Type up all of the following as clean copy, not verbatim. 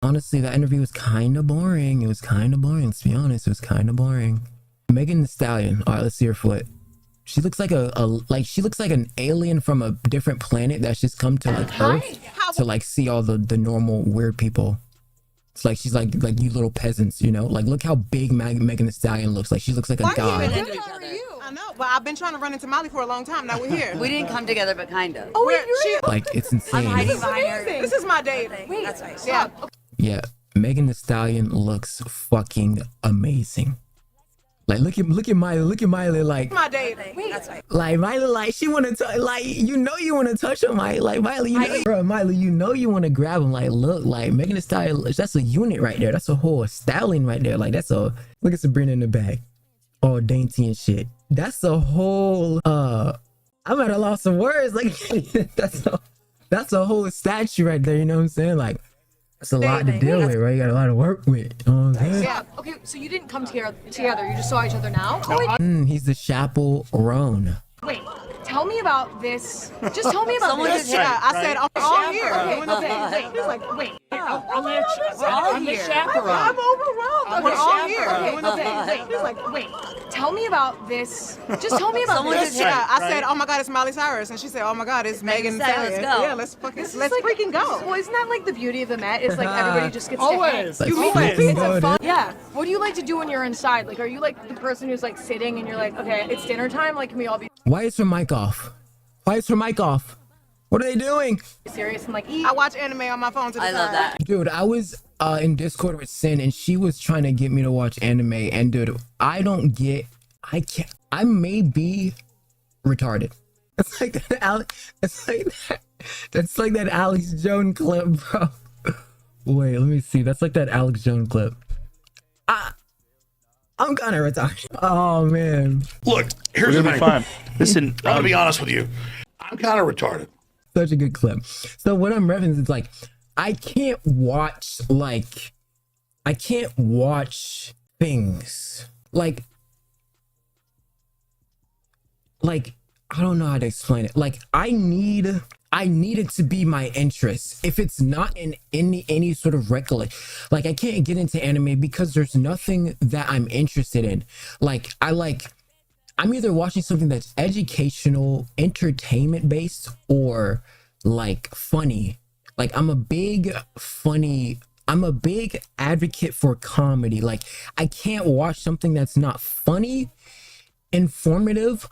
Honestly, that interview was kind of boring. It was kind of boring. Let's be honest. It was kind of boring. Megan Thee Stallion. All right, let's see her foot. She looks like she looks like an alien from a different planet that's just come to like Earth to like see all the normal weird people. It's like she's like you little peasants, you know? Like look how big Megan Thee Stallion looks like. She looks like a god. I know, but I've been trying to run into Molly for a long time. Now we're here. We didn't come together, but kind of. Oh wait, you're here. Like it's insane. I'm hiding behind her. This is my date. Wait, that's right. Yeah. Yeah, Megan Thee Stallion looks fucking amazing. Like look at Miley like My date. Wait, that's right. like Miley like she wanna like you wanna touch him like Miley Miley you wanna grab him like look like Megan Thee Stallion, that's a unit right there, that's a whole stallion right there, like that's a look at Sabrina in the back all dainty and shit, that's a whole I'm at a loss of words, like that's a whole statue right there, you know what I'm saying, like that's a lot to deal with, right? You got a lot to work with. You know what I'm saying? Yeah. Okay, so you didn't come together. You just saw each other now. He's the chaperone. Wait. Tell me about this. Just tell me about this. Yeah, I said I'm all here. Okay. He's like, wait. I'm the chaperone. I'm overwhelmed. We're all here. Okay. He's like, wait. Tell me about this. Just tell me about this. Yeah, I said, oh my God, it's Miley Cyrus, and she said, oh my God, it's Megan Thee Stallion. Let's go. Yeah, let's freaking go. Well, isn't that like the beauty of the Met? It's like everybody just gets Always. to hang. You meet always. It's a fun. Yeah. What do you like to do when you're inside? Like, are you like the person who's like sitting and you're like, okay, it's dinner time. Like, can we all be Why is her mic off? Why is her mic off? What are they doing? serious and like eat? I watch anime on my phone to the I love that. Dude, I was in Discord with Sin and she was trying to get me to watch anime, and dude, I may be retarded. It's like that's like that Alex Jones clip, bro. Wait, let me see. That's like that Alex Jones clip. I'm kind of retarded. Oh man. Look, here's the thing. Fine. Listen, I'm gonna be honest with you. I'm kind of retarded. Such a good clip. So what I'm referencing is like, I can't watch things like I don't know how to explain it. Like I need it to be my interest. If it's not in any sort of recollection, like I can't get into anime because there's nothing that I'm interested in. Like I'm either watching something that's educational, entertainment based, or like funny. Like I'm a big advocate for comedy. Like I can't watch something that's not funny, informative,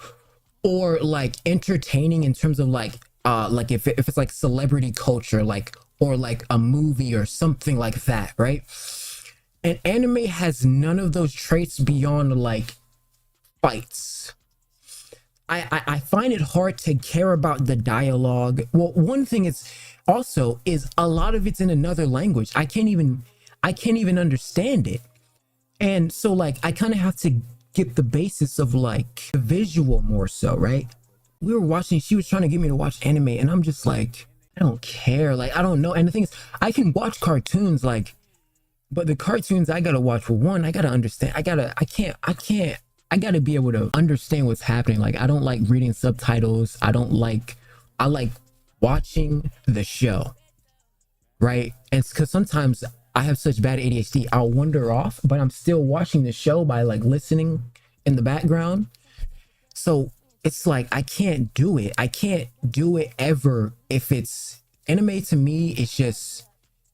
or like entertaining in terms of like if it's like celebrity culture, like, or like a movie or something like that, right? And anime has none of those traits beyond like fights. I find it hard to care about the dialogue. Well, one thing is also is a lot of it's in another language. I can't even understand it. And so like I kind of have to get the basis of like the visual more so, right? We were watching, she was trying to get me to watch anime and I'm just like, I don't care. Like, I don't know. And the thing is, I can watch cartoons, like, but the cartoons I gotta watch, for one, I gotta understand. I gotta be able to understand what's happening. Like, I don't like reading subtitles. I like watching the show, right? And it's because sometimes I have such bad ADHD, I'll wander off, but I'm still watching the show by like listening in the background. So it's like, I can't do it. I can't do it ever. If it's anime, to me, it's just,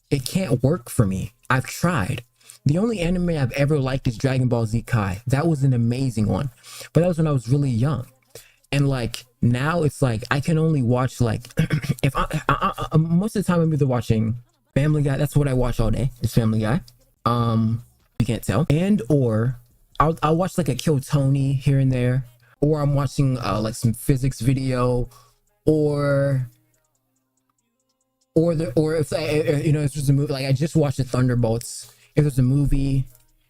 it can't work for me. I've tried. The only anime I've ever liked is Dragon Ball Z Kai. That was an amazing one, but that was when I was really young. And like now it's like I can only watch like if I most of the time I'm either watching Family Guy. That's what I watch all day, is Family Guy. You can't tell. And or I'll watch like a Kill Tony here and there, or I'm watching like some physics video, or if you know, it's just a movie. Like I just watched the Thunderbolts. If there's a movie,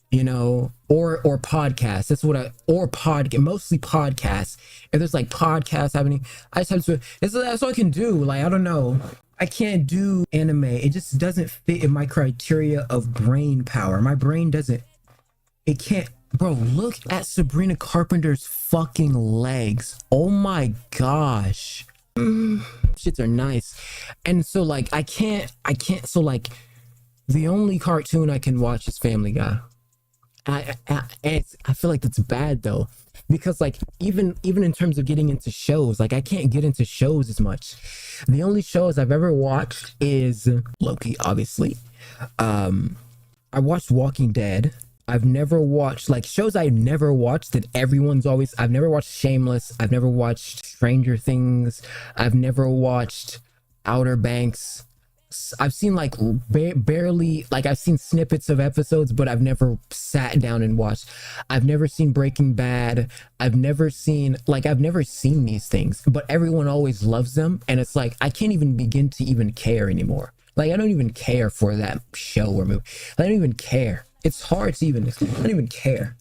you know, or podcast. That's what mostly podcasts. If there's like podcasts happening, I just have to. That's all I can do. Like I don't know. I can't do anime. It just doesn't fit in my criteria of brain power. My brain doesn't. It can't. Bro, look at Sabrina Carpenter's fucking legs. Oh my gosh. Shits are nice. And so like I can't. So like The only cartoon I can watch is Family Guy. I feel like that's bad though, because like even in terms of getting into shows, like I can't get into shows as much. The only shows I've ever watched is Loki, obviously. I watched Walking Dead. I've never watched like shows I've never watched that everyone's always. I've never watched Shameless. I've never watched Stranger Things. I've never watched Outer Banks. I've seen like barely, like I've seen snippets of episodes, but I've never sat down and watched. I've never seen Breaking Bad. I've never seen these things, but everyone always loves them. And it's like, I can't even begin to even care anymore. Like, I don't even care for that show or movie. I don't even care. It's hard to even, I don't even care.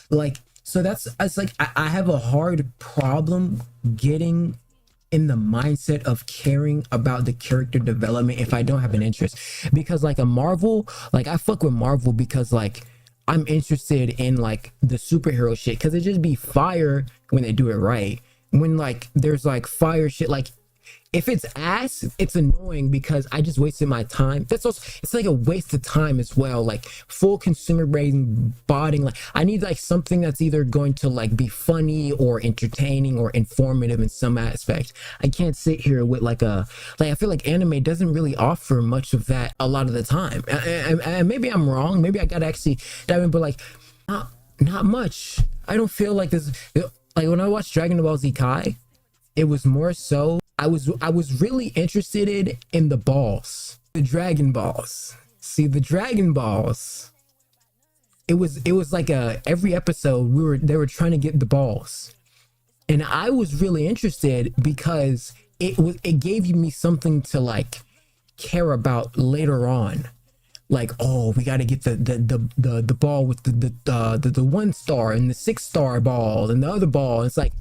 Like, so it's like, I have a hard problem getting in the mindset of caring about the character development if I don't have an interest. Because like a Marvel, like I fuck with Marvel because like I'm interested in like the superhero shit, because it just be fire when they do it right. When like there's like fire shit, like if it's ass, it's annoying because I just wasted my time. That's also, it's like a waste of time as well. Like full consumer brain botting. Like I need like something that's either going to like be funny or entertaining or informative in some aspect. I can't sit here with like I feel like anime doesn't really offer much of that a lot of the time. And maybe I'm wrong. Maybe I gotta actually dive in, but like not much. I don't feel like this. Like when I watched Dragon Ball Z Kai, it was more so I was really interested in the balls, the Dragon Balls. See, the Dragon Balls, it was like every episode they were trying to get the balls, and I was really interested because it gave me something to like care about later on. Like, oh, we got to get the ball with the 1 star and the 6-star ball and the other ball. It's like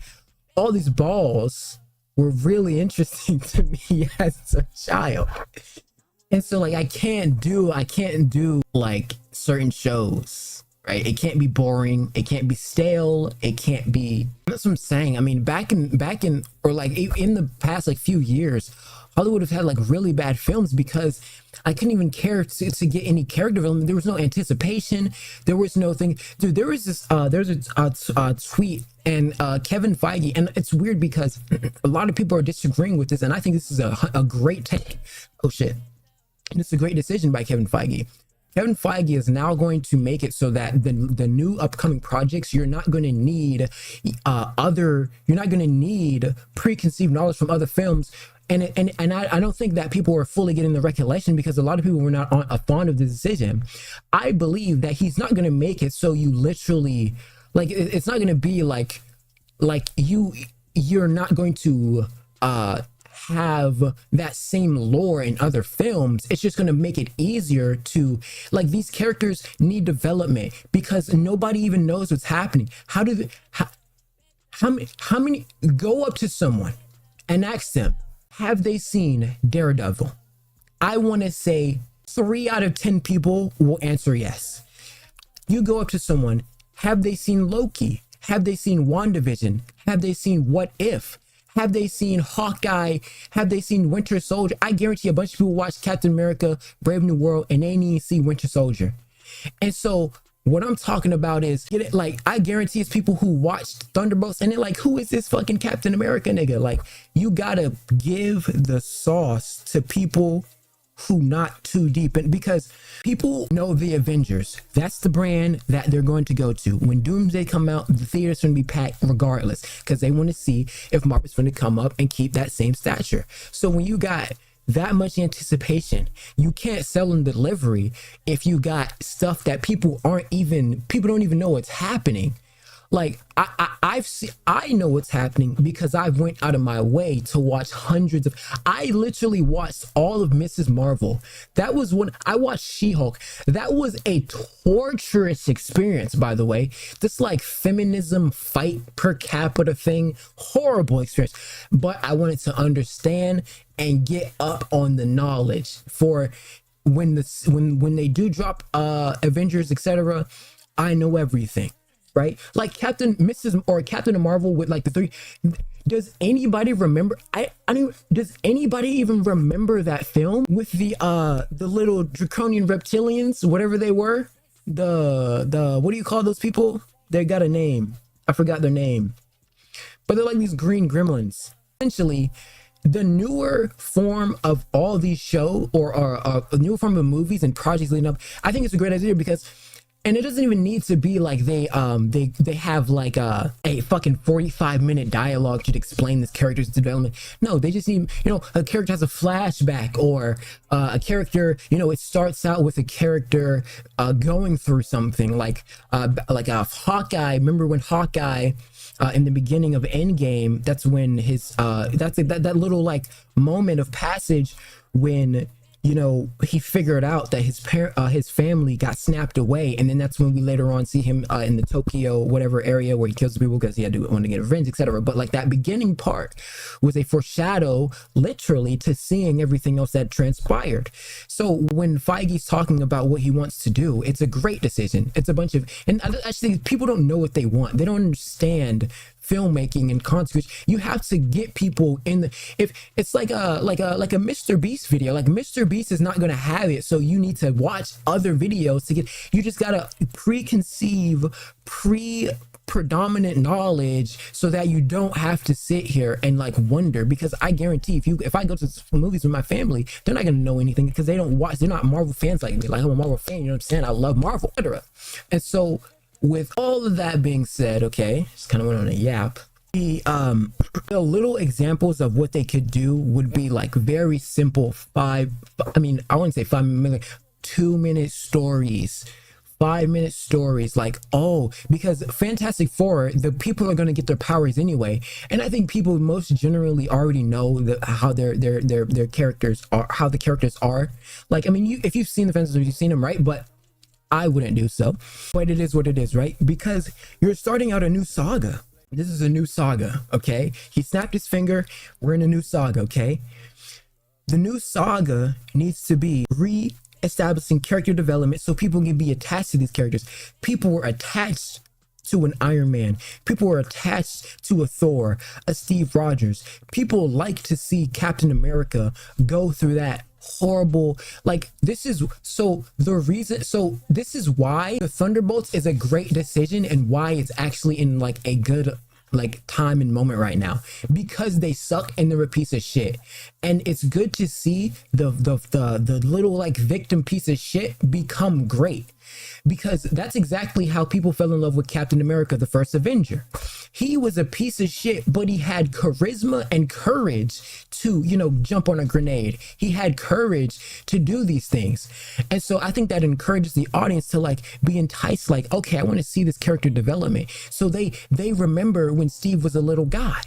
all these balls were really interesting to me as a child. And so like I can't do like certain shows, right? It can't be boring, it can't be stale, it can't be, that's what I'm saying. I mean, back in or like in the past like few years, Hollywood have had like really bad films because I couldn't even care to get any character development. There was no anticipation. There was no thing. Dude, there was this there's a tweet, and Kevin Feige, and it's weird because a lot of people are disagreeing with this, and I think this is a great take. Oh shit. And it's a great decision by Kevin Feige. Kevin Feige is now going to make it so that the new upcoming projects, you're not going to need preconceived knowledge from other films. And I don't think that people are fully getting the recollection, because a lot of people were not fond of the decision. I believe that he's not going to make it so you literally, like, it's not going to be like you're not going to have that same lore in other films. It's just going to make it easier to, like, these characters need development because nobody even knows what's happening. How many go up to someone and ask them, have they seen Daredevil? I want to say 3 out of 10 people will answer yes. You go up to someone, have they seen Loki? Have they seen WandaVision? Have they seen What If? Have they seen Hawkeye? Have they seen Winter Soldier? I guarantee a bunch of people watch Captain America, Brave New World, and they didn't even see Winter Soldier. And so what I'm talking about is, like, I guarantee it's people who watched Thunderbolts and they're like, who is this fucking Captain America nigga? Like, you gotta give the sauce to people who not too deep in, because people know the Avengers. That's the brand that they're going to go to. When Doomsday come out, the theater's going to be packed regardless, because they want to see if Marvel's going to come up and keep that same stature. So when you got that much anticipation, you can't sell in delivery if you got stuff that people don't even know what's happening. Like, I know what's happening because I went out of my way to watch I literally watched all of Mrs. Marvel. That was when I watched She-Hulk. That was a torturous experience, by the way. This like feminism fight per capita thing, horrible experience. But I wanted to understand and get up on the knowledge for when they do drop Avengers, etc. I know everything. right? Like Captain Marvel with like the three. Does anybody remember? I mean, does anybody even remember that film with the little draconian reptilians, whatever they were? The what do you call those people? They got a name. I forgot their name. But they're like these green gremlins. Essentially, the newer form of all these shows or a newer form of movies and projects leading up, I think it's a great idea because, and it doesn't even need to be like they have like a fucking 45-minute dialogue to explain this character's development. No, they just need, a character has a flashback or a character, it starts out with a character going through something like a Hawkeye. Remember when Hawkeye in the beginning of Endgame, that's when his that little like moment of passage when he figured out that his family got snapped away, and then that's when we later on see him in the Tokyo whatever area where he kills people because he had to want to get revenge, etc. But like that beginning part was a foreshadow, literally, to seeing everything else that transpired. So when Feige's talking about what he wants to do, it's a great decision. It's a bunch of, and actually people don't know what they want. They don't understand filmmaking and consequence. You have to get people in the, if it's like a Mr. Beast video, like Mr. Beast is not going to have it, so you need to watch other videos to get, you just gotta predominant knowledge so that you don't have to sit here and like wonder, because I guarantee if I go to movies with my family, they're not gonna know anything because they're not Marvel fans like me. Like I'm a Marvel fan, you know what I'm saying? I love Marvel, etc. And so with all of that being said, okay, just kind of went on a yap. The little examples of what they could do would be like very simple 2-minute stories, 5-minute stories, like, because Fantastic Four, the people are going to get their powers anyway, and I think people most generally already know how their characters are, how the characters are. Like, I mean, if you've seen the Fantastic Four, you've seen them, right? But I wouldn't do so. But it is what it is, right? Because you're starting out a new saga. This is a new saga, okay? He snapped his finger. We're in a new saga, okay? The new saga needs to be establishing character development so people can be attached to these characters. People were attached to an Iron Man. People were attached to a Thor, a Steve Rogers. People like to see Captain America go through that horrible, like, this is why the Thunderbolts is a great decision and why it's actually in like a good like time and moment right now, because they suck and they're a piece of shit, and it's good to see the little like victim piece of shit become great, because that's exactly how people fell in love with Captain America, the first Avenger. He was a piece of shit, but he had charisma and courage to, jump on a grenade. He had courage to do these things. And so I think that encourages the audience to like be enticed, like, okay, I want to see this character development. So they remember when Steve was a little guy.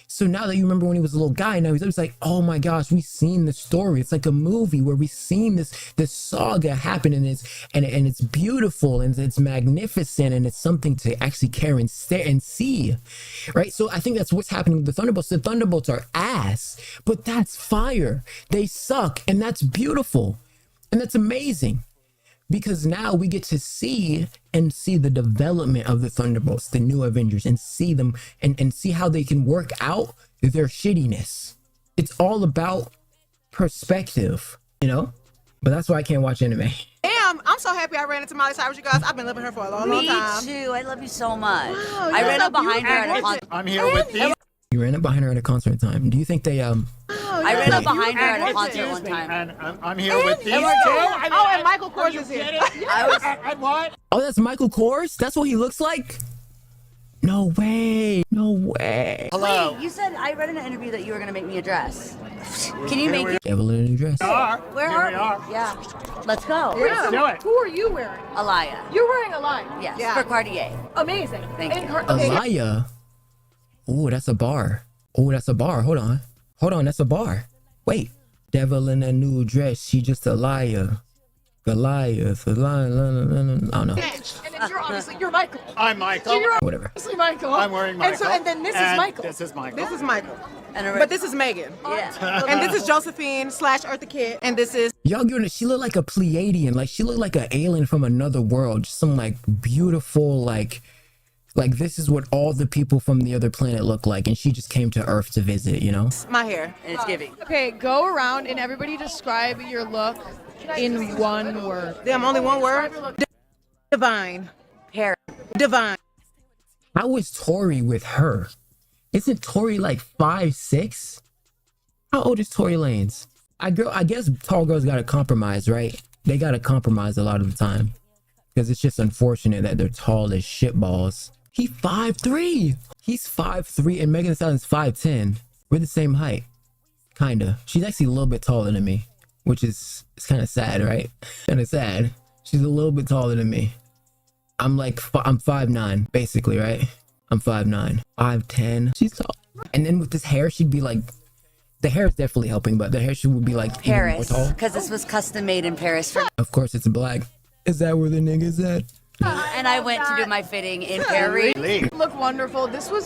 So now that you remember when he was a little guy, now he's like, oh my gosh, we've seen the story. It's like a movie where we've seen this saga happen, and it's beautiful and it's magnificent, and it's something to actually care and stare and see, right? So I think that's what's happening with the Thunderbolts. The Thunderbolts are ass, but that's fire. They suck, and that's beautiful, and that's amazing. Because now we get to see the development of the Thunderbolts, the new Avengers, and see them and see how they can work out their shittiness. It's all about perspective, But that's why I can't watch anime. Damn, I'm so happy I ran into Miley Cyrus, you guys. I've been loving her for a long, long time. Me too. I love you so much. Wow, I ran so up behind her at a beautiful. concert. I'm here with these. You ran up behind her at a concert time. Do you think they I ran up behind her at a concert one time. And I'm here with these two. And Michael Kors is here. And what? Oh, that's Michael Kors? That's what he looks like? No way. No way. Hello. Wait, you said I read in an interview that you were going to make me a dress. Can you make me? Evelyn in a dress. Where Here are we are. Yeah. Let's go. Let's do it. Who are you wearing? Alaya. You're wearing a line. Yes, Yeah. for Cartier. Amazing. Thank you. Okay. Alaya. Oh, that's a bar. Oh, that's a bar. Hold on, that's a bar. Wait. Devil in a new dress, she just a liar. Goliath, a liar, I don't know. And then you're Michael. I'm Michael. So you're Whatever. obviously Michael. I'm wearing Michael. And then this is Michael. This is Michael. This is Michael. And But this is Megan. yeah. And this is Josephine / Eartha Kitt. And this is Y'all giving it, she looked like a Pleiadian, like she looked like an alien from another world, just some like beautiful, like Like, this is what all the people from the other planet look like, and she just came to Earth to visit, you know? My hair. And it's giving. Okay, go around and everybody describe your look in one word. Damn, only one word? Divine. Hair. Divine. How is Tori with her? Isn't Tori like 5'6"? How old is Tory Lanez? I guess tall girls gotta compromise, right? They gotta compromise a lot of the time. Because it's just unfortunate that they're tall as shitballs. He's 5'3". He's 5'3" and Megan Thee Stallion's 5'10". We're the same height. Kinda. She's actually a little bit taller than me. Which is kind of sad, right? Kinda sad. She's a little bit taller than me. I'm 5'9", basically, right? I'm 5'9". 5'10". She's tall. And then with this hair, she'd be like... The hair is definitely helping, but the hair she would be like even more Paris. tall. Because this was custom made in Paris for me. Of course, it's black. Is that where the niggas at? And I went to do my fitting in Paris. Look wonderful. This would